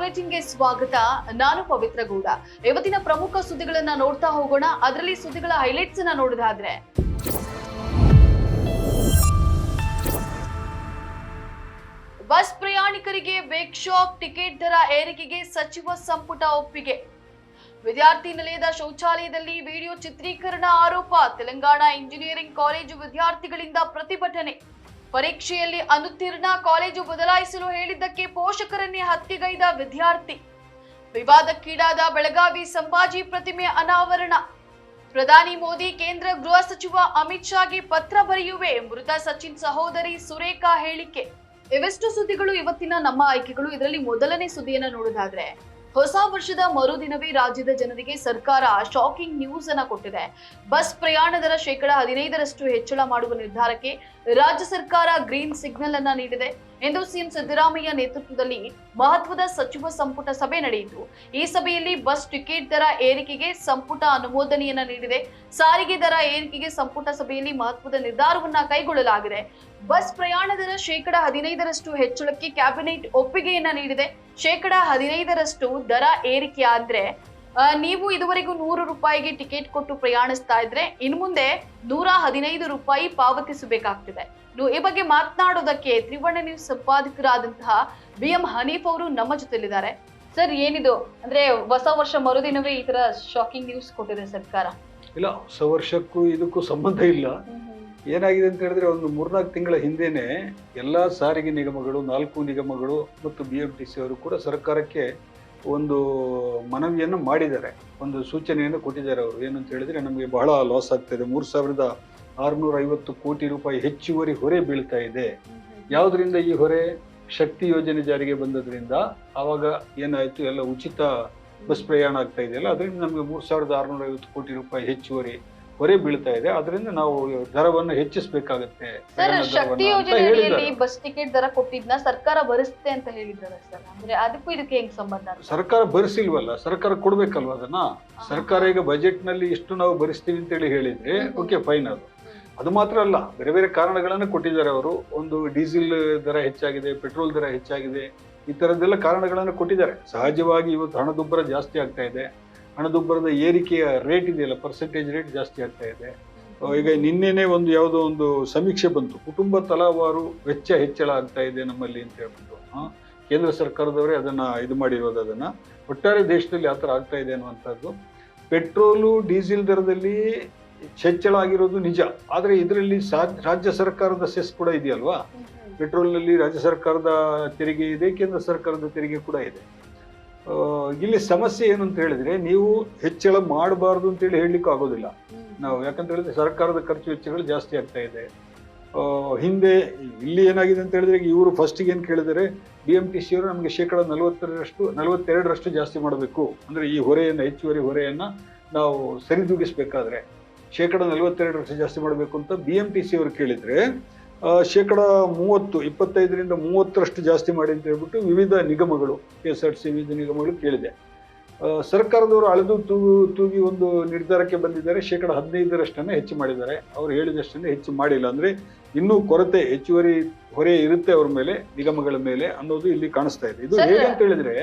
ಬುಲೆಟಿನ್ಗೆ ಸ್ವಾಗತ. ನಾನು ಪವಿತ್ರ ಗೌಡ. ಇವತ್ತಿನ ಪ್ರಮುಖ ಸುದ್ದಿಗಳನ್ನ ನೋಡ್ತಾ ಹೋಗೋಣ. ಅದರಲ್ಲಿ ಸುದ್ದಿಗಳ ಹೈಲೈಟ್ಸ್ ಅನ್ನ ನೋಡೋದಾದ್ರೆ, ಬಸ್ ಪ್ರಯಾಣಿಕರಿಗೆ ಬಿಗ್ ಶಾಕ್, ಟಿಕೆಟ್ ದರ ಏರಿಕೆಗೆ ಸಚಿವ ಸಂಪುಟ ಒಪ್ಪಿಗೆ. ವಿದ್ಯಾರ್ಥಿ ನಿಲಯದ ಶೌಚಾಲಯದಲ್ಲಿ ವಿಡಿಯೋ ಚಿತ್ರೀಕರಣ ಆರೋಪ. ತೆಲಂಗಾಣ ಇಂಜಿನಿಯರಿಂಗ್ ಕಾಲೇಜು ವಿದ್ಯಾರ್ಥಿಗಳಿಂದ ಪ್ರತಿಭಟನೆ. ಪರೀಕ್ಷೆಯಲ್ಲಿ ಅನುತ್ತೀರ್ಣ, ಕಾಲೇಜು ಬದಲಾಯಿಸಲು ಹೇಳಿದ್ದಕ್ಕೆ ಪೋಷಕರನ್ನೇ ಹತ್ಯೆಗೈದ ವಿದ್ಯಾರ್ಥಿ. ವಿವಾದಕ್ಕೀಡಾದ ಬೆಳಗಾವಿ ಸಂಭಾಜಿ ಪ್ರತಿಮೆ ಅನಾವರಣ. ಪ್ರಧಾನಿ ಮೋದಿ ಕೇಂದ್ರ ಗೃಹ ಸಚಿವ ಅಮಿತ್ ಶಾಗೆ ಪತ್ರ ಬರೆಯುವೆ. ಮೃತ ಸಚಿನ್ ಸಹೋದರಿ ಸುರೇಖಾ ಹೇಳಿಕೆ. ಇವೆಷ್ಟು ಸುದ್ದಿಗಳು ಇವತ್ತಿನ ನಮ್ಮ ಆಯ್ಕೆಗಳು. ಇದರಲ್ಲಿ ಮೊದಲನೇ ಸುದ್ದಿಯನ್ನ ನೋಡೋದಾದ್ರೆ, ಹೊಸ ವರ್ಷದ ಮರುದಿನವೇ ರಾಜ್ಯದ ಜನರಿಗೆ ಸರ್ಕಾರ ಶಾಕಿಂಗ್ ನ್ಯೂಸ್ ಅನ್ನ ಕೊಟ್ಟಿದೆ. ಬಸ್ ಪ್ರಯಾಣ ದರ 15% ಹೆಚ್ಚಳ ಮಾಡುವ ನಿರ್ಧಾರಕ್ಕೆ ರಾಜ್ಯ ಸರ್ಕಾರ ಗ್ರೀನ್ ಸಿಗ್ನಲ್ ಅನ್ನ ನೀಡಿದೆ ಎಂದು ಸಿಎಂ ಸಿದ್ದರಾಮಯ್ಯ ನೇತೃತ್ವದಲ್ಲಿ ಮಹತ್ವದ ಸಚಿವ ಸಂಪುಟ ಸಭೆ ನಡೆಯಿತು. ಈ ಸಭೆಯಲ್ಲಿ ಬಸ್ ಟಿಕೆಟ್ ದರ ಏರಿಕೆಗೆ ಸಂಪುಟ ಅನುಮೋದನೆಯನ್ನ ನೀಡಿದೆ. ಸಾರಿಗೆ ದರ ಏರಿಕೆಗೆ ಸಂಪುಟ ಸಭೆಯಲ್ಲಿ ಮಹತ್ವದ ನಿರ್ಧಾರವನ್ನ ಕೈಗೊಳ್ಳಲಾಗಿದೆ. ಬಸ್ ಪ್ರಯಾಣ ದರ 15% ಹೆಚ್ಚಳಕ್ಕೆ ಕ್ಯಾಬಿನೆಟ್ ಒಪ್ಪಿಗೆಯನ್ನ ನೀಡಿದೆ. 15% ದರ ಏರಿಕೆ ಆದ್ರೆ ನೀವು ಇದುವರೆಗೂ 100 ರೂಪಾಯಿಗೆ ಟಿಕೆಟ್ ಕೊಟ್ಟು ಪ್ರಯಾಣಿಸ್ತಾ ಇದ್ರೆ ಇನ್ನು ಮುಂದೆ 115 ರೂಪಾಯಿ ಪಾವತಿಸಬೇಕಾಗ್ತಿದೆ. ಈ ಬಗ್ಗೆ ಮಾತನಾಡೋದಕ್ಕೆ ತ್ರಿವರ್ಣ ನ್ಯೂಸ್ ಸಂಪಾದಕರಾದಂತಹ BM ಹನೀಫ್ ಅವರು ನಮ್ಮ ಜೊತೆಲಿದ್ದಾರೆ. ಸರ್, ಏನಿದು ಅಂದ್ರೆ ಹೊಸ ವರ್ಷ ಮರುದಿನವೇ ಈ ತರ ಶಾಕಿಂಗ್ ನ್ಯೂಸ್ ಕೊಟ್ಟಿದೆ ಸರ್ಕಾರ? ಇಲ್ಲ, ಹೊಸ ವರ್ಷಕ್ಕೂ ಇದಕ್ಕೂ ಸಂಬಂಧ ಇಲ್ಲ. ಏನಾಗಿದೆ ಅಂತ ಹೇಳಿದ್ರೆ, ಒಂದು 3-4 ತಿಂಗಳ ಹಿಂದೆನೆ ಎಲ್ಲಾ ಸಾರಿಗೆ ನಿಗಮಗಳು, 4 ನಿಗಮಗಳು ಮತ್ತು BMTC ಅವರು ಕೂಡ ಸರ್ಕಾರಕ್ಕೆ ಒಂದು ಮನವಿಯನ್ನು ಮಾಡಿದ್ದಾರೆ, ಒಂದು ಸೂಚನೆಯನ್ನು ಕೊಟ್ಟಿದ್ದಾರೆ. ಅವರು ಏನಂತ ಹೇಳಿದ್ರೆ, ನಮಗೆ ಬಹಳ ಲಾಸ್ ಆಗ್ತಾ ಇದೆ, 3650 ಕೋಟಿ ರೂಪಾಯಿ ಹೆಚ್ಚುವರಿ ಹೊರೆ ಬೀಳ್ತಾ ಇದೆ. ಯಾವುದರಿಂದ ಈ ಹೊರೆ? ಶಕ್ತಿ ಯೋಜನೆ ಜಾರಿಗೆ ಬಂದದ್ರಿಂದ ಆವಾಗ ಏನಾಯ್ತು, ಎಲ್ಲ ಉಚಿತ ಬಸ್ ಪ್ರಯಾಣ ಆಗ್ತಾ ಇದೆಯಲ್ಲ, ಅದರಿಂದ ನಮಗೆ 3650 ಕೋಟಿ ರೂಪಾಯಿ ಹೆಚ್ಚುವರಿ ಹೊರೆ ಬೀಳ್ತಾ ಇದೆ. ಅದರಿಂದ ನಾವು ದರವನ್ನು ಹೆಚ್ಚಿಸಬೇಕಾಗುತ್ತೆ. ಶಕ್ತಿ ಯೋಜನೆಯಲ್ಲಿ ಬಸ್ ಟಿಕೆಟ್ ದರ ಕೊಟ್ಟಿದ್ನ ಸರ್ಕಾರ ಭರಿಸುತ್ತೆ ಅಂತ ಹೇಳಿದ್ದಾರೆ ಸರ್. ಅಂದ್ರೆ ಅದಕ್ಕೂ ಇದಕ್ಕೆ ಹೆಂಗ್ ಸಂಬಂಧ? ಸರ್ಕಾರ ಭರಿಸಿಲ್ವಲ್ಲ, ಸರ್ಕಾರ ಕೊಡ್ಬೇಕಲ್ವ ಅದನ್ನ. ಸರ್ಕಾರ ಈಗ ಬಜೆಟ್ ನಲ್ಲಿ ಇಷ್ಟು ನಾವು ಭರಿಸ್ತೀವಿ ಅಂತ ಹೇಳಿ ಹೇಳಿದ್ರೆ ಓಕೆ ಫೈನ್. ಅದು ಮಾತ್ರ ಅಲ್ಲ, ಬೇರೆ ಬೇರೆ ಕಾರಣಗಳನ್ನ ಕೊಟ್ಟಿದ್ದಾರೆ ಅವರು. ಒಂದು ಡೀಸೆಲ್ ದರ ಹೆಚ್ಚಾಗಿದೆ, ಪೆಟ್ರೋಲ್ ದರ ಹೆಚ್ಚಾಗಿದೆ, ಈ ತರದ್ದೆಲ್ಲ ಕಾರಣಗಳನ್ನು ಕೊಟ್ಟಿದ್ದಾರೆ. ಸಹಜವಾಗಿ ಇವತ್ತು ಹಣದುಬ್ಬರ ಜಾಸ್ತಿ ಆಗ್ತಾ ಇದೆ. ಹಣದುಬ್ಬರದ ಏರಿಕೆಯ ರೇಟ್ ಇದೆಯಲ್ಲ, ಪರ್ಸೆಂಟೇಜ್ ರೇಟ್ ಜಾಸ್ತಿ ಆಗ್ತಾ ಇದೆ. ಈಗ ನಿನ್ನೆನೆ ಯಾವುದೋ ಒಂದು ಸಮೀಕ್ಷೆ ಬಂತು, ಕುಟುಂಬ ತಲಾವಾರು ವೆಚ್ಚ ಹೆಚ್ಚಳ ಆಗ್ತಾ ಇದೆ ನಮ್ಮಲ್ಲಿ ಅಂತ ಹೇಳ್ಬಿಟ್ಟು. ಕೇಂದ್ರ ಸರ್ಕಾರದವರೇ ಅದನ್ನ ಇದು ಮಾಡಿರೋದು. ಅದನ್ನ ಒಟ್ಟಾರೆ ದೇಶದಲ್ಲಿ ಆ ಥರ ಆಗ್ತಾ ಇದೆ ಅನ್ನುವಂಥದ್ದು. ಪೆಟ್ರೋಲು ಡೀಸೆಲ್ ದರದಲ್ಲಿ ಹೆಚ್ಚಳ ಆಗಿರೋದು ನಿಜ, ಆದರೆ ಇದರಲ್ಲಿ ರಾಜ್ಯ ಸರ್ಕಾರದ ಸೆಸ್ ಕೂಡ ಇದೆಯಲ್ವಾ. ಪೆಟ್ರೋಲ್ನಲ್ಲಿ ರಾಜ್ಯ ಸರ್ಕಾರದ ತೆರಿಗೆ ಇದೆ, ಕೇಂದ್ರ ಸರ್ಕಾರದ ತೆರಿಗೆ ಕೂಡ ಇದೆ. ಇಲ್ಲಿ ಸಮಸ್ಯೆ ಏನು ಅಂತ ಹೇಳಿದ್ರೆ, ನೀವು ಹೆಚ್ಚಳ ಮಾಡಬಾರ್ದು ಅಂತೇಳಿ ಹೇಳಲಿಕ್ಕೂ ಆಗೋದಿಲ್ಲ ನಾವು. ಯಾಕಂತ ಹೇಳಿದ್ರೆ ಸರ್ಕಾರದ ಖರ್ಚು ವೆಚ್ಚಗಳು ಜಾಸ್ತಿ ಆಗ್ತಾ ಇದೆ. ಹಿಂದೆ ಇಲ್ಲಿ ಏನಾಗಿದೆ ಅಂತ ಹೇಳಿದ್ರೆ, ಇವರು ಫಸ್ಟಿಗೆ ಏನು ಕೇಳಿದರೆ, BMTC ಅವರು ನಮಗೆ 42% ಜಾಸ್ತಿ ಮಾಡಬೇಕು. ಅಂದರೆ ಈ ಹೊರೆಯನ್ನು, ಹೆಚ್ಚುವರಿ ಹೊರೆಯನ್ನು ನಾವು ಸರಿದೂಗಿಸ್ಬೇಕಾದ್ರೆ 42% ಜಾಸ್ತಿ ಮಾಡಬೇಕು ಅಂತ BMTC ಅವರು ಕೇಳಿದರೆ, 25% 30% ಜಾಸ್ತಿ ಮಾಡಿ ಅಂತ ಹೇಳ್ಬಿಟ್ಟು ವಿವಿಧ ನಿಗಮಗಳು, KSRTC ವಿವಿಧ ನಿಗಮಗಳು ಕೇಳಿದೆ. ಸರ್ಕಾರದವರು ಅಳೆದು ತೂಗಿ ಒಂದು ನಿರ್ಧಾರಕ್ಕೆ ಬಂದಿದ್ದಾರೆ. 15% ಹೆಚ್ಚು ಮಾಡಿದ್ದಾರೆ. ಅವರು ಹೇಳಿದಷ್ಟನ್ನೇ ಹೆಚ್ಚು ಮಾಡಿಲ್ಲ. ಅಂದ್ರೆ ಇನ್ನೂ ಕೊರತೆ, ಹೆಚ್ಚುವರಿ ಹೊರೆ ಇರುತ್ತೆ ಅವ್ರ ಮೇಲೆ, ನಿಗಮಗಳ ಮೇಲೆ ಅನ್ನೋದು ಇಲ್ಲಿ ಕಾಣಿಸ್ತಾ ಇದೆ. ಇದು ಹೇಗೆ ಅಂತ ಹೇಳಿದ್ರೆ,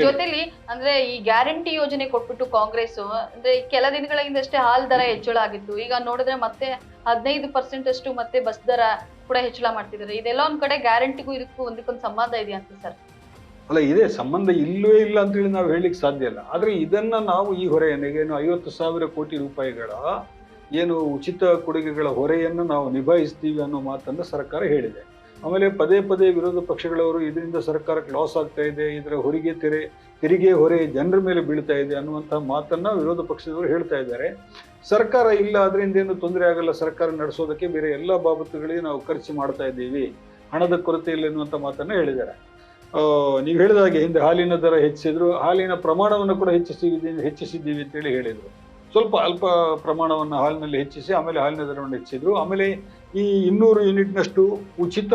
ಜೊತೆಲಿ ಅಂದ್ರೆ ಈ ಗ್ಯಾರಂಟಿ ಯೋಜನೆ ಕೊಟ್ಬಿಟ್ಟು ಕಾಂಗ್ರೆಸ್ ಅಂದ್ರೆ ಕೆಲ ದಿನಗಳ ಹಿಂದಷ್ಟೇ ಹಾಲ್ ದರ ಹೆಚ್ಚಳ ಆಗಿತ್ತು. ಈಗ ನೋಡಿದ್ರೆ ಮತ್ತೆ 15% ಅಷ್ಟು ಮತ್ತೆ ಬಸ್ ದರ ಕೂಡ ಹೆಚ್ಚಳ ಮಾಡ್ತಿದ್ದಾರೆ. ಇದೆಲ್ಲ ಒಂದ್ ಕಡೆ ಗ್ಯಾರಂಟಿಗೂ ಇದಕ್ಕೂ ಒಂದಕ್ಕೊಂದು ಸಂಬಂಧ ಇದೆ ಅಂತ ಸರ್? ಅಲ್ಲ, ಇದೇ ಸಂಬಂಧ ಇಲ್ಲವೇ ಇಲ್ಲ ಅಂತ ಹೇಳಿ ನಾವು ಹೇಳಲಿಕ್ಕೆ ಸಾಧ್ಯ ಇಲ್ಲ. ಆದ್ರೆ ಇದನ್ನ ನಾವು ಈ ಹೊರೆಯನ್ನು ಏನು 50,000 ಕೋಟಿ ರೂಪಾಯಿಗಳ ಏನು ಉಚಿತ ಕೊಡುಗೆಗಳ ಹೊರೆಯನ್ನು ನಾವು ನಿಭಾಯಿಸ್ತೀವಿ ಅನ್ನೋ ಮಾತನ್ನು ಸರ್ಕಾರ ಹೇಳಿದೆ. ಆಮೇಲೆ ಪದೇ ಪದೇ ವಿರೋಧ ಪಕ್ಷಗಳವರು ಇದರಿಂದ ಸರ್ಕಾರಕ್ಕೆ ಲಾಸ್ ಆಗ್ತಾ ಇದೆ, ಇದರ ತೆರಿಗೆ ಹೊರೆ ಜನರ ಮೇಲೆ ಬೀಳ್ತಾ ಇದೆ ಅನ್ನುವಂತಹ ಮಾತನ್ನ ವಿರೋಧ ಪಕ್ಷದವರು ಹೇಳ್ತಾ ಇದ್ದಾರೆ. ಸರ್ಕಾರ ಇಲ್ಲ, ಅದರಿಂದ ಏನು ತೊಂದರೆ ಆಗಲ್ಲ, ಸರ್ಕಾರ ನಡೆಸೋದಕ್ಕೆ ಬೇರೆ ಎಲ್ಲ ಬಾಬತ್ತುಗಳಿಗೆ ನಾವು ಖರ್ಚು ಮಾಡ್ತಾ ಇದ್ದೀವಿ, ಹಣದ ಕೊರತೆ ಇಲ್ಲ ಎನ್ನುವಂಥ ಮಾತನ್ನ ಹೇಳಿದ್ದಾರೆ. ನೀವು ಹೇಳಿದ ಹಾಗೆ ಹಿಂದೆ ಹಾಲಿನ ದರ ಹೆಚ್ಚಿದ್ರು, ಹಾಲಿನ ಪ್ರಮಾಣವನ್ನು ಕೂಡ ಹೆಚ್ಚಿಸಿದ್ದೀವಿ ಅಂತೇಳಿ ಹೇಳಿದರು. ಸ್ವಲ್ಪ ಅಲ್ಪ ಪ್ರಮಾಣವನ್ನು ಹಾಲಿನಲ್ಲಿ ಹೆಚ್ಚಿಸಿ ಆಮೇಲೆ ಹಾಲಿನ ದರವನ್ನು ಹೆಚ್ಚಿದ್ರು. ಆಮೇಲೆ ಈ 200 ಯೂನಿಟ್ನಷ್ಟು ಉಚಿತ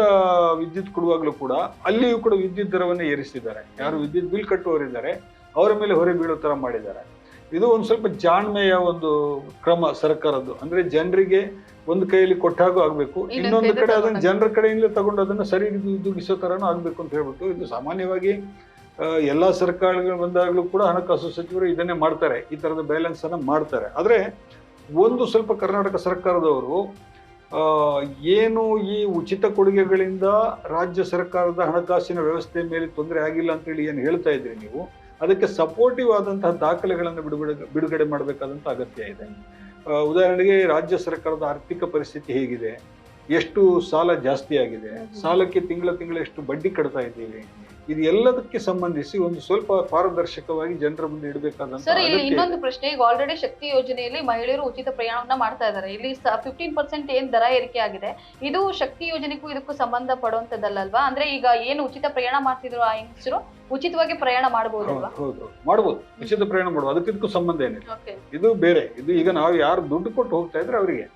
ವಿದ್ಯುತ್ ಕೊಡುವಾಗಲೂ ಕೂಡ ಅಲ್ಲಿಯೂ ಕೂಡ ವಿದ್ಯುತ್ ದರವನ್ನು ಏರಿಸಿದ್ದಾರೆ. ಯಾರು ವಿದ್ಯುತ್ ಬಿಲ್ ಕಟ್ಟುವವರಿದ್ದಾರೆ ಅವರ ಮೇಲೆ ಹೊರೆ ಬೀಳೋ ತರ ಮಾಡಿದ್ದಾರೆ. ಇದು ಒಂದು ಸ್ವಲ್ಪ ಜಾಣ್ಮೆಯ ಒಂದು ಕ್ರಮ ಸರ್ಕಾರದ್ದು. ಅಂದ್ರೆ ಜನರಿಗೆ ಒಂದು ಕೈಯಲ್ಲಿ ಕೊಟ್ಟಾಗೂ ಆಗ್ಬೇಕು, ಇನ್ನೊಂದು ಕಡೆ ಅದನ್ನ ಜನರ ಕಡೆಯಿಂದ ತಗೊಂಡು ಅದನ್ನ ಸರಿ ದೂಗಿಸೋ ತರನೂ ಆಗ್ಬೇಕು ಅಂತ ಹೇಳ್ಬಿಟ್ಟು ಇದು ಸಾಮಾನ್ಯವಾಗಿ ಎಲ್ಲಾ ಸರ್ಕಾರಗಳು ಬಂದಾಗಲೂ ಕೂಡ ಹಣಕಾಸು ಸಚಿವರು ಇದನ್ನೇ ಮಾಡ್ತಾರೆ, ಈ ತರದ ಬ್ಯಾಲೆನ್ಸ್ ಅನ್ನ ಮಾಡ್ತಾರೆ. ಆದ್ರೆ ಒಂದು ಸ್ವಲ್ಪ ಕರ್ನಾಟಕ ಸರ್ಕಾರದವರು ಏನು ಈ ಉಚಿತ ಕೊಡುಗೆಗಳಿಂದ ರಾಜ್ಯ ಸರ್ಕಾರದ ಹಣಕಾಸಿನ ವ್ಯವಸ್ಥೆ ಮೇಲೆ ತೊಂದರೆ ಆಗಿಲ್ಲ ಅಂತೇಳಿ ಏನು ಹೇಳ್ತಾ ಇದ್ರಿ ನೀವು, ಅದಕ್ಕೆ ಸಪೋರ್ಟಿವ್ ಆದಂತಹ ದಾಖಲೆಗಳನ್ನು ಬಿಡುಗಡೆ ಮಾಡಬೇಕಾದಂತ ಅಗತ್ಯ ಇದೆ. ಉದಾಹರಣೆಗೆ ರಾಜ್ಯ ಸರ್ಕಾರದ ಆರ್ಥಿಕ ಪರಿಸ್ಥಿತಿ ಹೇಗಿದೆ, ಎಷ್ಟು ಸಾಲ ಜಾಸ್ತಿ ಆಗಿದೆ, ಸಾಲಕ್ಕೆ ತಿಂಗಳ ಎಷ್ಟು ಬಡ್ಡಿ ಕಟ್ತಾ ಇದ್ದೀವಿ, ಇದು ಎಲ್ಲದಕ್ಕೆ ಸಂಬಂಧಿಸಿ ಒಂದು ಸ್ವಲ್ಪ ಪಾರದರ್ಶಕವಾಗಿ ಜನರ ಮುಂದೆ ಇಡಬೇಕಾದಂತ. ಸರ್, ಇಲ್ಲಿ ಇನ್ನೊಂದು ಪ್ರಶ್ನೆ, ಈಗ ಆಲ್ರೆಡಿ ಶಕ್ತಿ ಯೋಜನೆಯಲ್ಲಿ ಮಹಿಳೆಯರು ಉಚಿತ ಪ್ರಯಾಣವನ್ನ ಮಾಡ್ತಾ ಇದ್ದಾರೆ. ಇಲ್ಲಿ 15% ಏನ್ ದರ ಏರಿಕೆ ಆಗಿದೆ, ಇದು ಶಕ್ತಿ ಯೋಜನೆಗೂ ಇದಕ್ಕೂ ಸಂಬಂಧ ಪಡುವಂತದ್ದಲ್ವಾ? ಅಂದ್ರೆ ಈಗ ಏನು ಉಚಿತ ಪ್ರಯಾಣ ಮಾಡ್ತಿದ್ರು ಆ ಹೆಂಗಸರು ಉಚಿತವಾಗಿ ಪ್ರಯಾಣ ಮಾಡಬಹುದಲ್ವಾ? ಹೌದು, ಮಾಡಬಹುದು, ಉಚಿತ ಪ್ರಯಾಣ ಮಾಡಬಹುದು, ಅದಕ್ಕೂ ಸಂಬಂಧ ಏನಿಲ್ಲ. ಇದು ಬೇರೆ. ಇದು ಈಗ ನಾವು ಯಾರು ದುಡ್ಡು ಕೊಟ್ಟು ಹೋಗ್ತಾ ಇದ್ರೆ ಅವರಿಗೆ,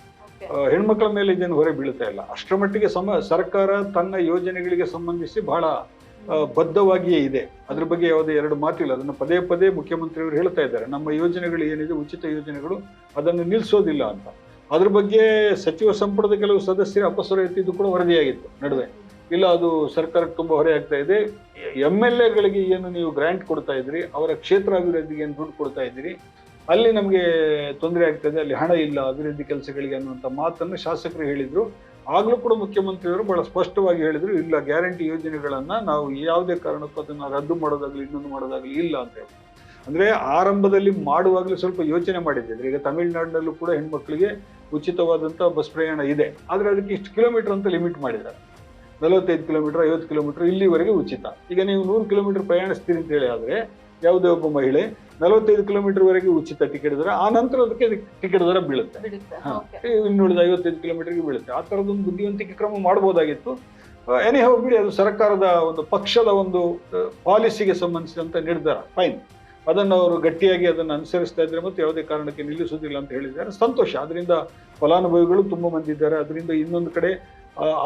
ಹೆಣ್ಮಕ್ಳ ಮೇಲೆ ಇದೇನು ಹೊರೆ ಬೀಳ್ತಾ ಇಲ್ಲ. ಅಷ್ಟರ ಮಟ್ಟಿಗೆ ಸರ್ಕಾರ ತನ್ನ ಯೋಜನೆಗಳಿಗೆ ಸಂಬಂಧಿಸಿ ಬಹಳ ಬದ್ಧವಾಗಿಯೇ ಇದೆ. ಅದ್ರ ಬಗ್ಗೆ ಯಾವುದೇ ಎರಡು ಮಾತಿಲ್ಲ. ಅದನ್ನು ಪದೇ ಪದೇ ಮುಖ್ಯಮಂತ್ರಿಯವರು ಹೇಳ್ತಾ ಇದ್ದಾರೆ, ನಮ್ಮ ಯೋಜನೆಗಳು ಏನಿದೆ ಉಚಿತ ಯೋಜನೆಗಳು ಅದನ್ನು ನಿಲ್ಲಿಸೋದಿಲ್ಲ ಅಂತ. ಅದ್ರ ಬಗ್ಗೆ ಸಚಿವ ಸಂಪುಟದ ಕೆಲವು ಸದಸ್ಯರು ಅಪಸ್ವರ ಎತ್ತಿದ್ದು ಕೂಡ ವರದಿಯಾಗಿತ್ತು ನಡುವೆ. ಇಲ್ಲ, ಅದು ಸರ್ಕಾರಕ್ಕೆ ತುಂಬಾ ಹೊರೆ ಆಗ್ತಾ ಇದೆ, MLA-ಗಳಿಗೆ ಏನು ನೀವು ಗ್ರಾಂಟ್ ಕೊಡ್ತಾ ಇದ್ರಿ, ಅವರ ಕ್ಷೇತ್ರ ಅಭಿವೃದ್ಧಿಗೆ ಏನು ದುಡ್ಡು ಕೊಡ್ತಾ ಇದ್ದೀರಿ, ಅಲ್ಲಿ ನಮಗೆ ತೊಂದರೆ ಆಗ್ತದೆ, ಅಲ್ಲಿ ಹಣ ಇಲ್ಲ ಅಭಿವೃದ್ಧಿ ಕೆಲಸಗಳಿಗೆ ಅನ್ನುವಂಥ ಮಾತನ್ನು ಶಾಸಕರು ಹೇಳಿದ್ರು. ಆಗ್ಲೂ ಕೂಡ ಮುಖ್ಯಮಂತ್ರಿಯವರು ಬಹಳ ಸ್ಪಷ್ಟವಾಗಿ ಹೇಳಿದ್ರು, ಇಲ್ಲ, ಗ್ಯಾರಂಟಿ ಯೋಜನೆಗಳನ್ನ ನಾವು ಯಾವುದೇ ಕಾರಣಕ್ಕೂ ಅದನ್ನ ರದ್ದು ಮಾಡೋದಾಗ್ಲಿ ಇನ್ನೊಂದು ಮಾಡೋದಾಗ್ಲಿ ಇಲ್ಲ ಅಂತ ಹೇಳಿ. ಅಂದ್ರೆ ಆರಂಭದಲ್ಲಿ ಮಾಡುವಾಗಲೂ ಸ್ವಲ್ಪ ಯೋಚನೆ ಮಾಡಿದ್ದಿದ್ರೆ. ಈಗ ತಮಿಳುನಾಡಿನಲ್ಲೂ ಕೂಡ ಹೆಣ್ಮಕ್ಳಿಗೆ ಉಚಿತವಾದಂತ ಬಸ್ ಪ್ರಯಾಣ ಇದೆ, ಆದ್ರೆ ಅದಕ್ಕೆ ಇಷ್ಟು ಕಿಲೋಮೀಟರ್ ಅಂತ ಲಿಮಿಟ್ ಮಾಡಿದ್ದಾರೆ. 45 ಕಿಲೋಮೀಟರ್ 50 ಕಿಲೋಮೀಟರ್ ಇಲ್ಲಿವರೆಗೆ ಉಚಿತ. ಈಗ ನೀವು 100 ಕಿಲೋಮೀಟರ್ ಪ್ರಯಾಣಿಸ್ತೀರಿ ಅಂತ ಹೇಳಿ ಆದ್ರೆ ಯಾವುದೇ ಒಬ್ಬ ಮಹಿಳೆ 45 ಕಿಲೋಮೀಟರ್ ವರೆಗೆ ಉಚಿತ ಟಿಕೆಟ್ ದರ, ಆ ನಂತರ ಅದಕ್ಕೆ ಟಿಕೆಟ್ ದರ ಬೀಳುತ್ತೆ, ಇನ್ನುಳಿದ 55 ಕಿಲೋಮೀಟರ್ಗೆ ಬೀಳುತ್ತೆ. ಆ ತರದೊಂದು ಬುದ್ಧಿವಂತಿಕೆ ಕ್ರಮ ಮಾಡಬಹುದಾಗಿತ್ತು. ಎನಿಹೌ ಬಿಡಿ, ಅದು ಸರ್ಕಾರದ ಒಂದು ಪಕ್ಷದ ಒಂದು ಪಾಲಿಸಿಗೆ ಸಂಬಂಧಿಸಿದಂತ ನಿರ್ಧಾರ, ಫೈನ್. ಅದನ್ನು ಅವರು ಗಟ್ಟಿಯಾಗಿ ಅದನ್ನು ಅನುಸರಿಸ್ತಾ ಇದ್ದಾರೆ ಮತ್ತು ಯಾವುದೇ ಕಾರಣಕ್ಕೆ ನಿಲ್ಲಿಸುವುದಿಲ್ಲ ಅಂತ ಹೇಳಿದ್ದಾರೆ. ಸಂತೋಷ. ಅದರಿಂದ ಫಲಾನುಭವಿಗಳು ತುಂಬಾ ಮಂದಿ ಇದ್ದಾರೆ. ಅದರಿಂದ ಇನ್ನೊಂದು ಕಡೆ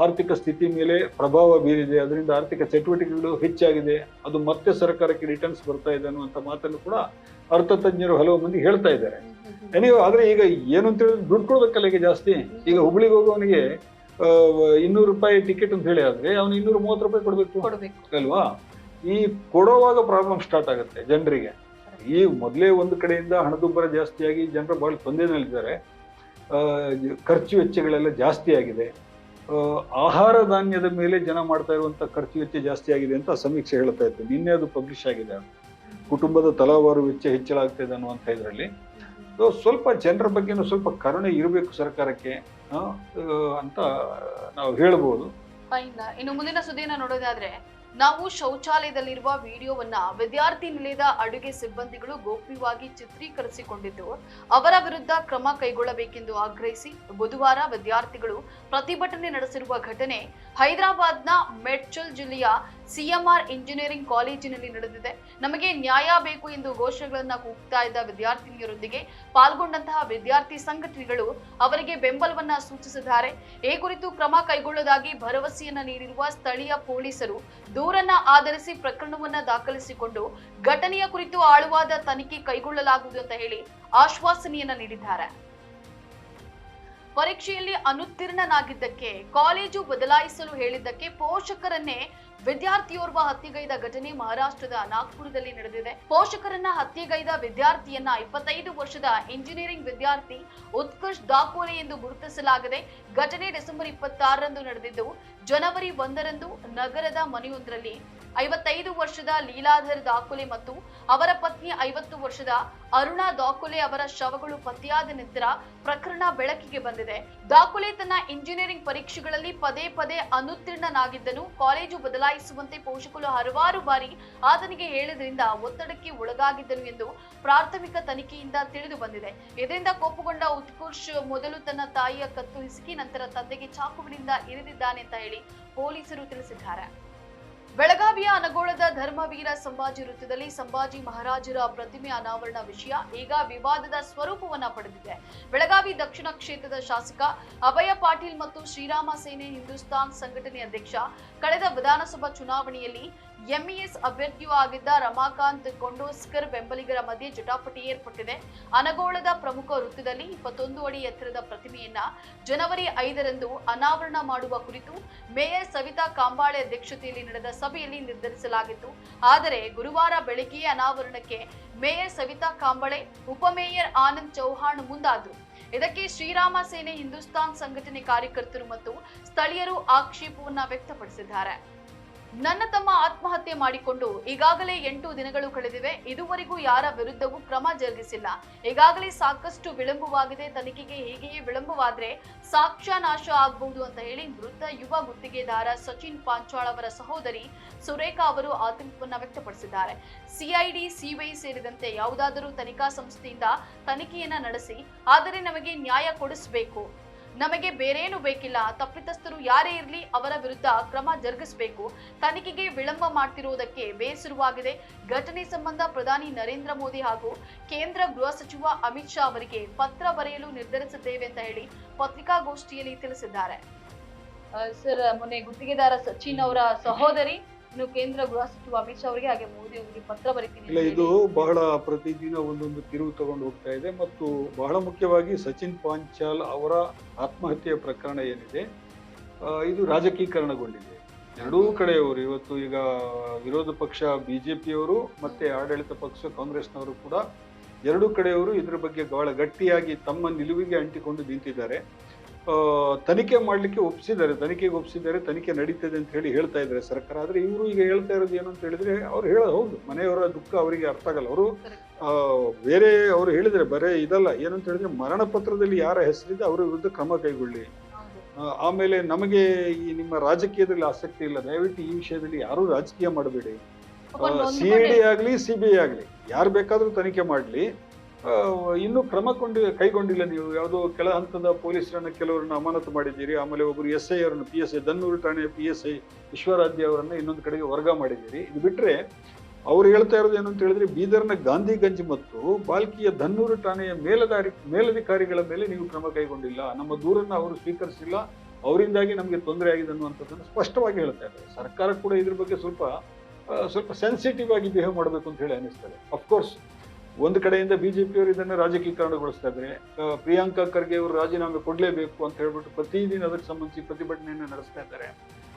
ಆರ್ಥಿಕ ಸ್ಥಿತಿ ಮೇಲೆ ಪ್ರಭಾವ ಬೀರಿದೆ, ಅದರಿಂದ ಆರ್ಥಿಕ ಚಟುವಟಿಕೆಗಳು ಹೆಚ್ಚಾಗಿದೆ, ಅದು ಮತ್ತೆ ಸರ್ಕಾರಕ್ಕೆ ರಿಟರ್ನ್ಸ್ ಬರ್ತಾ ಇದೆ ಅನ್ನುವಂಥ ಮಾತನ್ನು ಕೂಡ ಅರ್ಥತಜ್ಞರು ಹಲವು ಮಂದಿ ಹೇಳ್ತಾ ಇದ್ದಾರೆ. ನೀವು ಆದ್ರೆ ಈಗ ಏನು ಅಂತ ಹೇಳಿದ್ರೆ ದುಡ್ಡು ಕೊಡೋದಕ್ಕಲ್ಲ ಈಗ ಜಾಸ್ತಿ. ಈಗ ಹುಬ್ಳಿಗೆ ಹೋಗೋವನಿಗೆ 200 ರೂಪಾಯಿ ಟಿಕೆಟ್ ಅಂತ ಹೇಳಿ ಆದ್ರೆ ಅವನು 230 ರೂಪಾಯಿ ಕೊಡ್ಬೇಕು ಅಲ್ವಾ? ಈ ಕೊಡುವಾಗ ಪ್ರಾಬ್ಲಮ್ ಸ್ಟಾರ್ಟ್ ಆಗುತ್ತೆ ಜನರಿಗೆ. ಈ ಮೊದಲೇ ಒಂದು ಕಡೆಯಿಂದ ಹಣದುಬ್ಬರ ಜಾಸ್ತಿಯಾಗಿ ಜನರು ಬಹಳ ತೊಂದರೆನಲ್ಲಿದ್ದಾರೆ, ಖರ್ಚು ವೆಚ್ಚಗಳೆಲ್ಲ ಜಾಸ್ತಿ ಆಗಿದೆ, ಆಹಾರ ಧಾನ್ಯದ ಮೇಲೆ ಜನ ಮಾಡ್ತಾ ಇರುವಂತ ಖರ್ಚು ವೆಚ್ಚ ಜಾಸ್ತಿ ಆಗಿದೆ ಅಂತ ಸಮೀಕ್ಷೆ ಹೇಳ್ತಾ ಇತ್ತು. ನಿನ್ನೆ ಅದು ಪಬ್ಲಿಷ್ ಆಗಿದೆ. ಕುಟುಂಬದ ತಲಾವಾರು ವೆಚ್ಚ ಹೆಚ್ಚಳ ಆಗ್ತಿದೆ ಅನ್ನುವಂಥ ಇದರಲ್ಲಿ ಸ್ವಲ್ಪ ಜನರ ಬಗ್ಗೆನೂ ಸ್ವಲ್ಪ ಕರುಣೆ ಇರಬೇಕು ಸರ್ಕಾರಕ್ಕೆ ಅಂತ ನಾವು ಹೇಳ್ಬೋದು. ಇನ್ನು ಮುಂದಿನ ಸುದ್ದಿನ ನೋಡೋದಾದ್ರೆ, ನಾವು ಶೌಚಾಲಯದಲ್ಲಿರುವ ವಿಡಿಯೋವನ್ನ ವಿದ್ಯಾರ್ಥಿ ನಿಲಯದ ಅಡುಗೆ ಸಿಬ್ಬಂದಿಗಳು ಗೌಪ್ಯವಾಗಿ ಚಿತ್ರೀಕರಿಸಿಕೊಂಡಿದ್ದು ಅವರ ವಿರುದ್ಧ ಕ್ರಮ ಕೈಗೊಳ್ಳಬೇಕೆಂದು ಆಗ್ರಹಿಸಿ ಬುಧವಾರ ವಿದ್ಯಾರ್ಥಿಗಳು ಪ್ರತಿಭಟನೆ ನಡೆಸಿರುವ ಘಟನೆ ಹೈದರಾಬಾದ್ನ ಮೆಡ್ಚಲ್ ಜಿಲ್ಲೆಯ CMR ಇಂಜಿನಿಯರಿಂಗ್ ಕಾಲೇಜಿನಲ್ಲಿ ನಡೆದಿದೆ. ನಮಗೆ ನ್ಯಾಯ ಬೇಕು ಎಂದು ಘೋಷಣೆಗಳನ್ನ ಕೂಗ್ತಾ ಇದ್ದ ವಿದ್ಯಾರ್ಥಿನಿಯರೊಂದಿಗೆ ಪಾಲ್ಗೊಂಡಂತಹ ವಿದ್ಯಾರ್ಥಿ ಸಂಘಟನೆಗಳು ಅವರಿಗೆ ಬೆಂಬಲವನ್ನ ಸೂಚಿಸಿದ್ದಾರೆ. ಈ ಕುರಿತು ಕ್ರಮ ಕೈಗೊಳ್ಳುವುದಾಗಿ ಭರವಸೆಯನ್ನ ನೀಡಿರುವ ಸ್ಥಳೀಯ ಪೊಲೀಸರು ದೂರನ್ನ ಆಧರಿಸಿ ಪ್ರಕರಣವನ್ನ ದಾಖಲಿಸಿಕೊಂಡು ಘಟನೆಯ ಕುರಿತು ಆಳವಾದ ತನಿಖೆ ಕೈಗೊಳ್ಳಲಾಗುವುದು ಅಂತ ಹೇಳಿ ಆಶ್ವಾಸನೆಯನ್ನ ನೀಡಿದ್ದಾರೆ. ಪರೀಕ್ಷೆಯಲ್ಲಿ ಅನುತ್ತೀರ್ಣನಾಗಿದ್ದಕ್ಕೆ ಕಾಲೇಜು ಬದಲಾಯಿಸಲು ಹೇಳಿದ್ದಕ್ಕೆ ಪೋಷಕರನ್ನೇ ವಿದ್ಯಾರ್ಥಿಯೋರ್ವ ಹತ್ಯೆಗೈದ ಘಟನೆ ಮಹಾರಾಷ್ಟ್ರದ ನಾಗ್ಪುರದಲ್ಲಿ ನಡೆದಿದೆ. ಪೋಷಕರನ್ನ ಹತ್ಯೆಗೈದ ವಿದ್ಯಾರ್ಥಿಯನ್ನ 25 ವರ್ಷದ ಇಂಜಿನಿಯರಿಂಗ್ ವಿದ್ಯಾರ್ಥಿ ಉತ್ಕರ್ಷ್ ದಾಕೋಲೆ ಎಂದು ಗುರುತಿಸಲಾಗಿದೆ. ಘಟನೆ ಡಿಸೆಂಬರ್ 26ರಂದು ನಡೆದಿದ್ದು ಜನವರಿ 1ರಂದು ನಗರದ ಮನೆಯೊಂದರಲ್ಲಿ 55 ವರ್ಷದ ಲೀಲಾಧರ್ ದಾಕೋಲೆ ಮತ್ತು ಅವರ ಪತ್ನಿ 50 ವರ್ಷದ ಅರುಣಾ ದಾಕೋಲೆ ಅವರ ಶವಗಳು ಪತ್ತೆಯಾದ ನಂತರ ಪ್ರಕರಣ ಬೆಳಕಿಗೆ ಬಂದಿದೆ. ದಾಕೋಲೆ ತನ್ನ ಇಂಜಿನಿಯರಿಂಗ್ ಪರೀಕ್ಷೆಗಳಲ್ಲಿ ಪದೇ ಪದೇ ಅನುತ್ತೀರ್ಣನಾಗಿದ್ದನು. ಕಾಲೇಜು ಬದಲಾಯಿಸುವಂತೆ ಪೋಷಕರು ಹಲವಾರು ಬಾರಿ ಆತನಿಗೆ ಹೇಳಿದ್ರಿಂದ ಒತ್ತಡಕ್ಕೆ ಒಳಗಾಗಿದ್ದನು ಎಂದು ಪ್ರಾಥಮಿಕ ತನಿಖೆಯಿಂದ ತಿಳಿದು ಬಂದಿದೆ. ಇದರಿಂದ ಕೋಪಗೊಂಡ ಉತ್ಕರ್ಷ್ ಮೊದಲು ತನ್ನ ತಾಯಿಯ ಕತ್ತು ಹಿಸುಕಿ ನಂತರ ತಂದೆಗೆ ಚಾಕುವಿನಿಂದ ಇರಿದಿದ್ದಾನೆ ಅಂತ ಹೇಳಿ ಪೊಲೀಸರು ತಿಳಿಸಿದ್ದಾರೆ. ಬೆಳಗಾವಿಯ ಅನಗೋಳದ ಧರ್ಮವೀರ ಸಂಭಾಜಿ ವೃತ್ತದಲ್ಲಿ ಸಂಭಾಜಿ ಮಹಾರಾಜರ ಪ್ರತಿಮೆ ಅನಾವರಣ ವಿಷಯ ಈಗ ವಿವಾದದ ಸ್ವರೂಪವನ್ನ ಪಡೆದಿದೆ. ಬೆಳಗಾವಿ ದಕ್ಷಿಣ ಕ್ಷೇತ್ರದ ಶಾಸಕ ಅಭಯ ಪಾಟೀಲ್ ಮತ್ತು ಶ್ರೀರಾಮ ಸೇನೆ ಹಿಂದೂಸ್ತಾನ್ ಸಂಘಟನೆ ಅಧ್ಯಕ್ಷ ಕಳೆದ ವಿಧಾನಸಭಾ ಚುನಾವಣೆಯಲ್ಲಿ ಎಂಇಎಸ್ ಅಭ್ಯರ್ಥಿಯೂ ಆಗಿದ್ದ ರಮಾಕಾಂತ್ ಕೊಂಡೋಸ್ಕರ್ ಬೆಂಬಲಿಗರ ಮಧ್ಯೆ ಜಟಾಪಟಿ ಏರ್ಪಟ್ಟಿದೆ. ಅನಗೋಳದ ಪ್ರಮುಖ ವೃತ್ತದಲ್ಲಿ 21 ಅಡಿ ಎತ್ತರದ ಪ್ರತಿಮೆಯನ್ನ ಜನವರಿ 5ರಂದು ಅನಾವರಣ ಮಾಡುವ ಕುರಿತು ಮೇಯರ್ ಸವಿತಾ ಕಾಂಬಾಳೆ ಅಧ್ಯಕ್ಷತೆಯಲ್ಲಿ ನಡೆದ ಸಭೆಯಲ್ಲಿ ನಿರ್ಧರಿಸಲಾಗಿತ್ತು. ಆದರೆ ಗುರುವಾರ ಬೆಳಗ್ಗೆಯೇ ಅನಾವರಣಕ್ಕೆ ಮೇಯರ್ ಸವಿತಾ ಕಾಂಬಾಳೆ, ಉಪಮೇಯರ್ ಆನಂದ್ ಚೌಹಾಣ್ ಮುಂದಾದರು. ಇದಕ್ಕೆ ಶ್ರೀರಾಮ ಸೇನೆ, ಹಿಂದೂಸ್ತಾನ್ ಸಂಘಟನೆ ಕಾರ್ಯಕರ್ತರು ಮತ್ತು ಸ್ಥಳೀಯರು ಆಕ್ಷೇಪವನ್ನ ವ್ಯಕ್ತಪಡಿಸಿದ್ದಾರೆ. ನನ್ನ ತಮ್ಮ ಆತ್ಮಹತ್ಯೆ ಮಾಡಿಕೊಂಡು ಈಗಾಗಲೇ 8 ದಿನಗಳು ಕಳೆದಿವೆ. ಇದುವರೆಗೂ ಯಾರ ವಿರುದ್ಧವೂ ಕ್ರಮ ಜರುಗಿಸಿಲ್ಲ. ಈಗಾಗಲೇ ಸಾಕಷ್ಟು ವಿಳಂಬವಾಗಿದೆ. ತನಿಖೆಗೆ ಹೀಗೆಯೇ ವಿಳಂಬವಾದ್ರೆ ಸಾಕ್ಷ್ಯ ನಾಶ ಆಗಬಹುದು ಅಂತ ಹೇಳಿ ಮೃತ ಯುವ ಗುತ್ತಿಗೆದಾರ ಸಚಿನ್ ಪಾಂಚಾಳ್ ಅವರ ಸಹೋದರಿ ಸುರೇಖಾ ಅವರು ಆತಂಕವನ್ನ ವ್ಯಕ್ತಪಡಿಸಿದ್ದಾರೆ. ಸಿಐಡಿ, ಸಿಬಿಐ ಸೇರಿದಂತೆ ಯಾವುದಾದರೂ ತನಿಖಾ ಸಂಸ್ಥೆಯಿಂದ ತನಿಖೆಯನ್ನ ನಡೆಸಿ, ಆದರೆ ನಮಗೆ ನ್ಯಾಯ ಕೊಡಿಸಬೇಕು. ನಮಗೆ ಬೇರೇನು ಬೇಕಿಲ್ಲ. ತಪ್ಪಿತಸ್ಥರು ಯಾರೇ ಇರಲಿ ಅವರ ವಿರುದ್ಧ ಕ್ರಮ ಜರುಗಿಸಬೇಕು. ತನಿಖೆಗೆ ವಿಳಂಬ ಮಾಡ್ತಿರುವುದಕ್ಕೆ ಬೇಸರವಾಗಿದೆ. ಘಟನೆ ಸಂಬಂಧ ಪ್ರಧಾನಿ ನರೇಂದ್ರ ಮೋದಿ ಹಾಗೂ ಕೇಂದ್ರ ಗೃಹ ಸಚಿವ ಅಮಿತ್ ಶಾ ಅವರಿಗೆ ಪತ್ರ ಬರೆಯಲು ನಿರ್ಧರಿಸಿದ್ದೇವೆ ಅಂತ ಹೇಳಿ ಪತ್ರಿಕಾಗೋಷ್ಠಿಯಲ್ಲಿ ತಿಳಿಸಿದ್ದಾರೆ. ಸರ್, ಮೊನ್ನೆ ಗುತ್ತಿಗೆದಾರ ಸಚಿನ್ ಅವರ ಸಹೋದರಿ ಇನ್ನು ಕೇಂದ್ರ ಗೃಹ ಸಚಿವ ಅಮಿತ್ ಶಾ ಅವರಿಗೆ ಹಾಗೆ ಮೋದಿ ಅವರಿಗೆ ಪತ್ರ ಬರೀತೀನಿ. ಇಲ್ಲ, ಇದು ಬಹಳ ಪ್ರತಿದಿನ ಒಂದೊಂದು ತಿರುವು ತಗೊಂಡು ಹೋಗ್ತಾ ಇದೆ. ಮತ್ತು ಬಹಳ ಮುಖ್ಯವಾಗಿ ಸಚಿನ್ ಪಾಂಚಾಲ್ ಅವರ ಆತ್ಮಹತ್ಯೆಯ ಪ್ರಕರಣ ಏನಿದೆ, ಇದು ರಾಜಕೀಕರಣಗೊಂಡಿದೆ. ಎರಡೂ ಕಡೆಯವರು ಇವತ್ತು ಈಗ ವಿರೋಧ ಪಕ್ಷ ಬಿಜೆಪಿಯವರು ಮತ್ತೆ ಆಡಳಿತ ಪಕ್ಷ ಕಾಂಗ್ರೆಸ್ನವರು ಕೂಡ ಎರಡೂ ಕಡೆಯವರು ಇದ್ರ ಬಗ್ಗೆ ಬಹಳ ಗಟ್ಟಿಯಾಗಿ ತಮ್ಮ ನಿಲುವಿಗೆ ಅಂಟಿಕೊಂಡು ನಿಂತಿದ್ದಾರೆ. ತನಿಖೆ ಮಾಡಲಿಕ್ಕೆ ತನಿಖೆಗೆ ಒಪ್ಪಿಸಿದ್ದಾರೆ, ತನಿಖೆ ನಡೀತದೆ ಅಂತ ಹೇಳಿ ಹೇಳ್ತಾ ಇದ್ದಾರೆ ಸರ್ಕಾರ. ಆದ್ರೆ ಇವರು ಈಗ ಹೇಳ್ತಾ ಇರೋದು ಏನು ಅಂತ ಹೇಳಿದ್ರೆ, ಅವ್ರು ಹೇಳೋದು ಹೌದು, ಮನೆಯವರ ದುಃಖ ಅವರಿಗೆ ಅರ್ಥ ಆಗಲ್ಲ. ಅವರು ಬೇರೆ ಅವರು ಹೇಳಿದ್ರೆ ಬರೇ ಇದಲ್ಲ, ಏನಂತ ಹೇಳಿದ್ರೆ ಮರಣ ಪತ್ರದಲ್ಲಿ ಯಾರ ಹೆಸರಿದೆ ಅವರ ವಿರುದ್ಧ ಕ್ರಮ ಕೈಗೊಳ್ಳಿ. ಆಮೇಲೆ ನಮಗೆ ಈ ನಿಮ್ಮ ರಾಜಕೀಯದಲ್ಲಿ ಆಸಕ್ತಿ ಇಲ್ಲ, ದಯವಿಟ್ಟು ಈ ವಿಷಯದಲ್ಲಿ ಯಾರು ರಾಜಕೀಯ ಮಾಡಬೇಡಿ. ಸಿಐಡಿ ಆಗ್ಲಿ ಸಿಬಿಐ ಆಗ್ಲಿ ಯಾರು ಬೇಕಾದ್ರೂ ತನಿಖೆ ಮಾಡ್ಲಿ, ಇನ್ನೂ ಕ್ರಮ ಕೈಗೊಂಡಿಲ್ಲ. ನೀವು ಯಾವುದೋ ಕೆಳ ಹಂತದ ಪೊಲೀಸರನ್ನ ಕೆಲವರನ್ನ ಅಮಾನತು ಮಾಡಿದ್ದೀರಿ. ಆಮೇಲೆ ಒಬ್ಬರು SI ಅವರನ್ನು PSI ದನ್ನೂರು ಠಾಣೆಯ PSI ವಿಶ್ವರಾಧ್ಯ ಅವರನ್ನ ಇನ್ನೊಂದು ಕಡೆಗೆ ವರ್ಗ ಮಾಡಿದ್ದೀರಿ. ಇದು ಬಿಟ್ರೆ ಅವ್ರು ಹೇಳ್ತಾ ಇರೋದು ಏನು ಅಂತ ಹೇಳಿದ್ರೆ, ಬೀದರ್ನ ಗಾಂಧಿಗಂಜ್ ಮತ್ತು ಬಾಲ್ಕಿಯ ದನ್ನೂರು ಠಾಣೆಯ ಮೇಲಧಿಕಾರಿಗಳ ಮೇಲೆ ನೀವು ಕ್ರಮ ಕೈಗೊಂಡಿಲ್ಲ, ನಮ್ಮ ದೂರನ್ನ ಅವರು ಸ್ವೀಕರಿಸಿಲ್ಲ, ಅವರಿಂದಾಗಿ ನಮಗೆ ತೊಂದರೆ ಆಗಿದೆ ಅನ್ನುವಂಥದ್ದನ್ನು ಸ್ಪಷ್ಟವಾಗಿ ಹೇಳ್ತಾ ಇದ್ದಾರೆ. ಸರ್ಕಾರ ಕೂಡ ಇದ್ರ ಬಗ್ಗೆ ಸ್ವಲ್ಪ ಸೆನ್ಸಿಟಿವ್ ಆಗಿ ಬಿಹೇವ್ ಮಾಡಬೇಕು ಅಂತ ಹೇಳಿ ಅನಿಸ್ತದೆ. ಅಫ್ಕೋರ್ಸ್ ಒಂದು ಕಡೆಯಿಂದ ಬಿಜೆಪಿಯವರು ಇದನ್ನು ರಾಜಕೀಕರಣಗೊಳಿಸ್ತಾ ಇದ್ದಾರೆ. ಪ್ರಿಯಾಂಕಾ ಖರ್ಗೆ ಅವರು ರಾಜೀನಾಮೆ ಕೊಡಲೇಬೇಕು ಅಂತ ಹೇಳ್ಬಿಟ್ಟು ಪ್ರತಿದಿನ ಅದಕ್ಕೆ ಸಂಬಂಧಿಸಿ ಪ್ರತಿಭಟನೆಯನ್ನು ನಡೆಸ್ತಾ ಇದ್ದಾರೆ.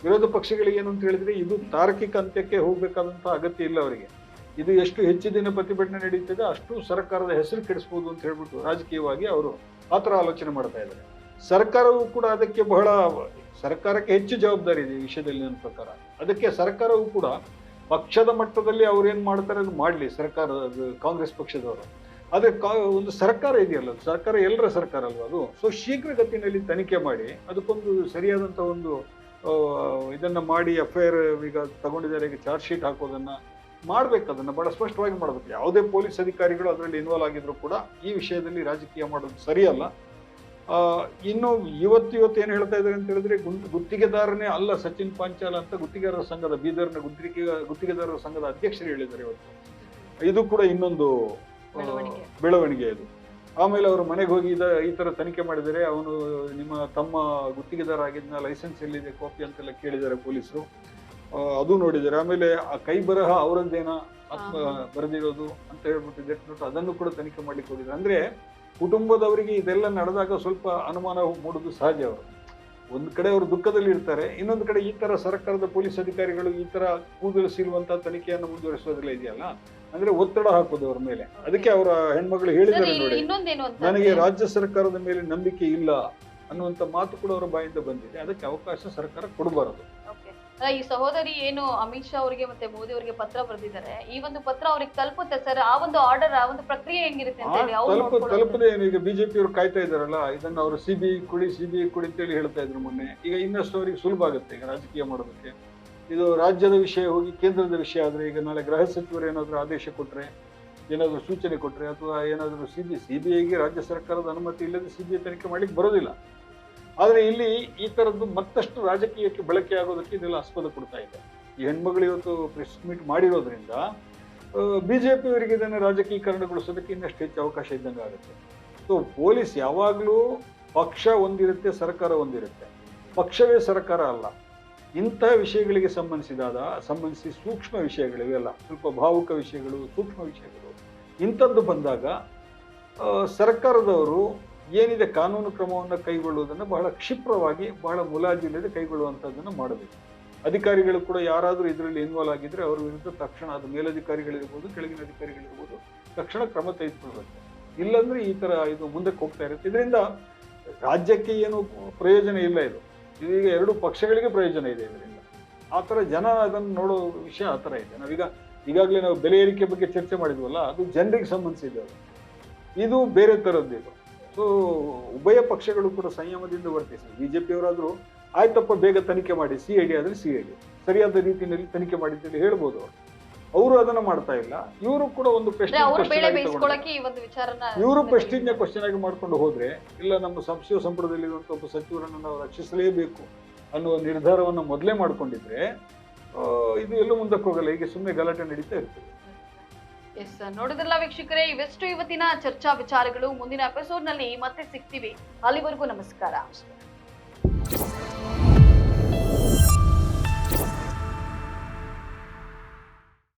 ವಿರೋಧ ಪಕ್ಷಗಳಿಗೆ ಏನು ಅಂತ ಹೇಳಿದ್ರೆ, ಇದು ತಾರ್ಕಿಕ ಅಂತ್ಯಕ್ಕೆ ಹೋಗಬೇಕಾದಂತ ಅಗತ್ಯ ಇಲ್ಲ ಅವರಿಗೆ. ಇದು ಎಷ್ಟು ಹೆಚ್ಚು ದಿನ ಪ್ರತಿಭಟನೆ ನಡೀತದೆ ಅಷ್ಟು ಸರ್ಕಾರದ ಹೆಸರು ಕೆಡಿಸಬಹುದು ಅಂತ ಹೇಳ್ಬಿಟ್ಟು ರಾಜಕೀಯವಾಗಿ ಅವರು ಆತರ ಆಲೋಚನೆ ಮಾಡ್ತಾ ಇದ್ದಾರೆ. ಸರ್ಕಾರವು ಕೂಡ ಅದಕ್ಕೆ ಸರ್ಕಾರಕ್ಕೆ ಹೆಚ್ಚು ಜವಾಬ್ದಾರಿ ಇದೆ ಈ ವಿಷಯದಲ್ಲಿ ನನ್ನ ಪ್ರಕಾರ. ಅದಕ್ಕೆ ಸರ್ಕಾರವು ಕೂಡ ಪಕ್ಷದ ಮಟ್ಟದಲ್ಲಿ ಅವ್ರು ಏನ್ ಮಾಡ್ತಾರೆ ಅದು ಮಾಡ್ಲಿ, ಸರ್ಕಾರ ಕಾಂಗ್ರೆಸ್ ಪಕ್ಷದವರು. ಆದ್ರೆ ಒಂದು ಸರ್ಕಾರ ಇದೆಯಲ್ಲ, ಸರ್ಕಾರ ಎಲ್ಲರ ಸರ್ಕಾರ ಅಲ್ವಾ ಅದು. ಸೊ ಶೀಘ್ರಗತಿನಲ್ಲಿ ತನಿಖೆ ಮಾಡಿ ಅದಕ್ಕೊಂದು ಸರಿಯಾದಂತ ಒಂದು ಇದನ್ನ ಮಾಡಿ FIR ಈಗ ತಗೊಂಡಿದ್ದಾರೆ, ಈಗ ಚಾರ್ಜ್ ಶೀಟ್ ಹಾಕೋದನ್ನ ಮಾಡ್ಬೇಕು. ಅದನ್ನ ಬಹಳ ಸ್ಪಷ್ಟವಾಗಿ ಮಾಡ್ಬೇಕು. ಯಾವುದೇ ಪೊಲೀಸ್ ಅಧಿಕಾರಿಗಳು ಅದರಲ್ಲಿ ಇನ್ವಾಲ್ವ್ ಆಗಿದ್ರು ಕೂಡ ಈ ವಿಷಯದಲ್ಲಿ ರಾಜಕೀಯ ಮಾಡೋದು ಸರಿಯಲ್ಲ. ಇನ್ನು ಇವತ್ತು ಏನ್ ಹೇಳ್ತಾ ಇದ್ದಾರೆ ಅಂತ ಹೇಳಿದ್ರೆ, ಗುತ್ತಿಗೆದಾರನೇ ಅಲ್ಲ ಸಚಿನ್ ಪಾಂಚಾಲ್ ಅಂತ ಗುತ್ತಿಗೆದಾರರ ಸಂಘದ ಬೀದರ್ನ ಗುತ್ತಿಗೆದಾರರ ಸಂಘದ ಅಧ್ಯಕ್ಷರು ಹೇಳಿದ್ದಾರೆ ಇವತ್ತು. ಇದು ಕೂಡ ಇನ್ನೊಂದು ಬೆಳವಣಿಗೆ ಇದು. ಆಮೇಲೆ ಅವರು ಮನೆಗೆ ಹೋಗಿ ಈ ತರ ತನಿಖೆ ಮಾಡಿದರೆ, ಅವನು ನಿಮ್ಮ ತಮ್ಮ ಗುತ್ತಿಗೆದಾರ ಆಗಿದ್ನ ಲೈಸೆನ್ಸ್ ಎಲ್ಲಿದೆ ಕಾಪಿ ಅಂತೆಲ್ಲ ಕೇಳಿದ್ದಾರೆ ಪೊಲೀಸರು, ಅದು ನೋಡಿದ್ದಾರೆ. ಆಮೇಲೆ ಆ ಕೈ ಬರಹ ಅವರದ್ದೇನ ಬರೆದಿರೋದು ಅಂತ ಹೇಳ್ಬಿಟ್ಟು ಅದನ್ನು ಕೂಡ ತನಿಖೆ ಮಾಡ್ಲಿಕ್ಕೆ ಹೋಗಿದ್ದಾರೆ. ಅಂದ್ರೆ ಕುಟುಂಬದವರಿಗೆ ಇದೆಲ್ಲ ನಡೆದಾಗ ಸ್ವಲ್ಪ ಅನುಮಾನ ಮೂಡುದು ಸಹಜ. ಅವರು ಒಂದು ಕಡೆ ಅವರು ದುಃಖದಲ್ಲಿ ಇರ್ತಾರೆ, ಇನ್ನೊಂದು ಕಡೆ ಈ ತರ ಸರ್ಕಾರದ ಪೊಲೀಸ್ ಅಧಿಕಾರಿಗಳು ಈ ತರ ಕೂದಲಿಸಿರುವಂತಹ ತನಿಖೆಯನ್ನು ಮುಂದುವರಿಸೋದಿಲ್ಲ ಇದೆಯಲ್ಲ, ಅಂದ್ರೆ ಒತ್ತಡ ಹಾಕೋದು ಅವ್ರ ಮೇಲೆ. ಅದಕ್ಕೆ ಅವರ ಹೆಣ್ಮಗಳು ಹೇಳಿದ್ದಾರೆ ನೋಡಿ, ನನಗೆ ರಾಜ್ಯ ಸರ್ಕಾರದ ಮೇಲೆ ನಂಬಿಕೆ ಇಲ್ಲ ಅನ್ನುವಂತ ಮಾತು ಕೂಡ ಅವರ ಬಾಯಿಂದ ಬಂದಿದೆ. ಅದಕ್ಕೆ ಅವಕಾಶ ಸರ್ಕಾರ ಕೊಡಬಾರದು. ಈ ಸಹೋದರಿ ಏನು ಅಮಿತ್ ಶಾ ಅವರಿಗೆ ಮತ್ತೆ ಮೋದಿ ಅವರಿಗೆ ಪತ್ರ ಬರೆದಿದ್ದಾರೆ, ಈ ಒಂದು ಪತ್ರ ಅವ್ರಿಗೆ ತಲುಪುತ್ತೆ ಸರ್? ಆ ಒಂದು ಆರ್ಡರ್, ಆ ಒಂದು ಪ್ರಕ್ರಿಯೆ ಹೆಂಗಿರುತ್ತೆ ಅಂತ ಹೇಳಿ ತಲುಪದೆ. ಈಗ ಬಿಜೆಪಿ ಅವರು ಕಾಯ್ತಾ ಇದಾರಲ್ಲ, ಇದನ್ನ ಅವರು ಸಿಬಿಐ ಕೊಡಿ ಅಂತೇಳಿ ಹೇಳ್ತಾ ಇದ್ರು ಮೊನ್ನೆ. ಈಗ ಇನ್ನಷ್ಟು ಅವರಿಗೆ ಸುಲಭ ಆಗುತ್ತೆ ಈಗ ರಾಜಕೀಯ ಮಾಡೋದಕ್ಕೆ. ಇದು ರಾಜ್ಯದ ವಿಷಯ ಹೋಗಿ ಕೇಂದ್ರದ ವಿಷಯ ಆದ್ರೆ, ಈಗ ನಾಳೆ ಗೃಹ ಸಚಿವರು ಏನಾದ್ರು ಆದೇಶ ಕೊಟ್ರೆ, ಏನಾದ್ರು ಸೂಚನೆ ಕೊಟ್ರೆ, ಅಥವಾ ಏನಾದ್ರು ಸಿಬಿಐಗೆ ರಾಜ್ಯ ಸರ್ಕಾರದ ಅನುಮತಿ ಇಲ್ಲದೆ ಸಿಬಿಐ ತನಿಖೆ ಮಾಡ್ಲಿಕ್ಕೆ ಬರೋದಿಲ್ಲ. ಆದ್ರೆ ಇಲ್ಲಿ ಈ ತರದ್ದು ಮತ್ತಷ್ಟು ರಾಜಕೀಯಕ್ಕೆ ಬಳಕೆ ಆಗೋದಕ್ಕೆ ಇದೆಲ್ಲ ಆಸ್ಪದ ಕೊಡ್ತಾ ಇದೆ. ಈ ಹೆಣ್ಮಗಳು ಇವತ್ತು ಪ್ರೆಸ್ ಮೀಟ್ ಮಾಡಿರೋದ್ರಿಂದ ಬಿಜೆಪಿಯವರಿಗೆ ಇದನ್ನು ರಾಜಕೀಕರಣಗೊಳಿಸೋದಕ್ಕೆ ಇನ್ನಷ್ಟು ಹೆಚ್ಚು ಅವಕಾಶ ಇದ್ದಂಗೆ ಆಗುತ್ತೆ. ಸೊ ಪೊಲೀಸ್ ಯಾವಾಗಲೂ ಪಕ್ಷ ಒಂದಿರುತ್ತೆ, ಸರ್ಕಾರ ಒಂದಿರುತ್ತೆ. ಪಕ್ಷವೇ ಸರ್ಕಾರ ಅಲ್ಲ. ಇಂತಹ ವಿಷಯಗಳಿಗೆ ಸಂಬಂಧಿಸಿ ಸೂಕ್ಷ್ಮ ವಿಷಯಗಳು ಇವೆಲ್ಲ ಸ್ವಲ್ಪ ಭಾವುಕ ವಿಷಯಗಳು, ಸೂಕ್ಷ್ಮ ವಿಷಯಗಳು ಇಂಥದ್ದು ಬಂದಾಗ ಸರ್ಕಾರದವರು ಏನಿದೆ ಕಾನೂನು ಕ್ರಮವನ್ನು ಕೈಗೊಳ್ಳುವುದನ್ನು ಬಹಳ ಕ್ಷಿಪ್ರವಾಗಿ, ಬಹಳ ಮುಲಾಜಿಲ್ಲದೆ ಕೈಗೊಳ್ಳುವಂಥದ್ದನ್ನು ಮಾಡಬೇಕು. ಅಧಿಕಾರಿಗಳು ಕೂಡ ಯಾರಾದರೂ ಇದರಲ್ಲಿ ಇನ್ವಾಲ್ವ್ ಆಗಿದ್ರೆ ಅವರ ವಿರುದ್ಧ ತಕ್ಷಣ, ಅದು ಮೇಲಧಿಕಾರಿಗಳಿರ್ಬೋದು, ಕೆಳಗಿನ ಅಧಿಕಾರಿಗಳಿರ್ಬೋದು, ತಕ್ಷಣ ಕ್ರಮ ತೆಗೆದುಕೊಳ್ಬೇಕು. ಇಲ್ಲಾಂದ್ರೆ ಈ ತರ ಇದು ಮುಂದಕ್ಕೆ ಹೋಗ್ತಾ ಇರುತ್ತೆ. ಇದರಿಂದ ರಾಜ್ಯಕ್ಕೆ ಏನು ಪ್ರಯೋಜನ ಇಲ್ಲ. ಇದೀಗ ಎರಡು ಪಕ್ಷಗಳಿಗೆ ಪ್ರಯೋಜನ ಇದೆ ಇದರಿಂದ. ಆ ಥರ ಜನ ಅದನ್ನು ನೋಡೋ ವಿಷಯ ಆ ಥರ ಇದೆ. ಈಗಾಗಲೇ ನಾವು ಬೆಲೆ ಏರಿಕೆ ಬಗ್ಗೆ ಚರ್ಚೆ ಮಾಡಿದ್ವಲ್ಲ, ಅದು ಜನರಿಗೆ ಸಂಬಂಧಿಸಿದೆ. ಇದು ಬೇರೆ ಥರದ್ದು ಇದು. ಸೊ ಉಭಯ ಪಕ್ಷಗಳು ಕೂಡ ಸಂಯಮದಿಂದ ವರ್ತಿಸಿ, ಬಿಜೆಪಿಯವರಾದರೂ ಆಯ್ತಪ್ಪ ಬೇಗ ತನಿಖೆ ಮಾಡಿ, CID ಆದರೆ CID ಸರಿಯಾದ ರೀತಿಯಲ್ಲಿ ತನಿಖೆ ಮಾಡಿ ಅಂತ ಹೇಳ್ಬೋದು. ಅವರು ಅದನ್ನ ಮಾಡ್ತಾ ಇಲ್ಲ. ಇವರು ಕೂಡ ಒಂದು ಇವರು ಪ್ರೆಸ್ಟೀಜ್ನ ಕ್ವಶನ್ ಆಗಿ ಮಾಡ್ಕೊಂಡು ಹೋದ್ರೆ, ಇಲ್ಲ ನಮ್ಮ ಸಚಿವ ಸಂಪುಟದಲ್ಲಿರುವಂತಹ ಒಬ್ಬ ಸಚಿವರನ್ನು ನಾವು ರಕ್ಷಿಸಲೇಬೇಕು ಅನ್ನುವ ನಿರ್ಧಾರವನ್ನು ಮೊದಲೇ ಮಾಡ್ಕೊಂಡಿದ್ರೆ ಇದು ಎಲ್ಲೂ ಮುಂದಕ್ಕೆ ಹೋಗಲ್ಲ. ಹೀಗೆ ಸುಮ್ಮನೆ ಗಲಾಟೆ ನಡೀತಾ ಇರ್ತದೆ. ಎಸ್, ನೋಡಿದ್ರಲ್ಲ ವೀಕ್ಷಕರೇ, ಇವೆಷ್ಟು ಇವತ್ತಿನ ಚರ್ಚಾ ವಿಚಾರಗಳು. ಮುಂದಿನ ಎಪಿಸೋಡ್ ನಲ್ಲಿ ಮತ್ತೆ ಸಿಗ್ತೀವಿ. ಅಲ್ಲಿವರೆಗೂ ನಮಸ್ಕಾರ.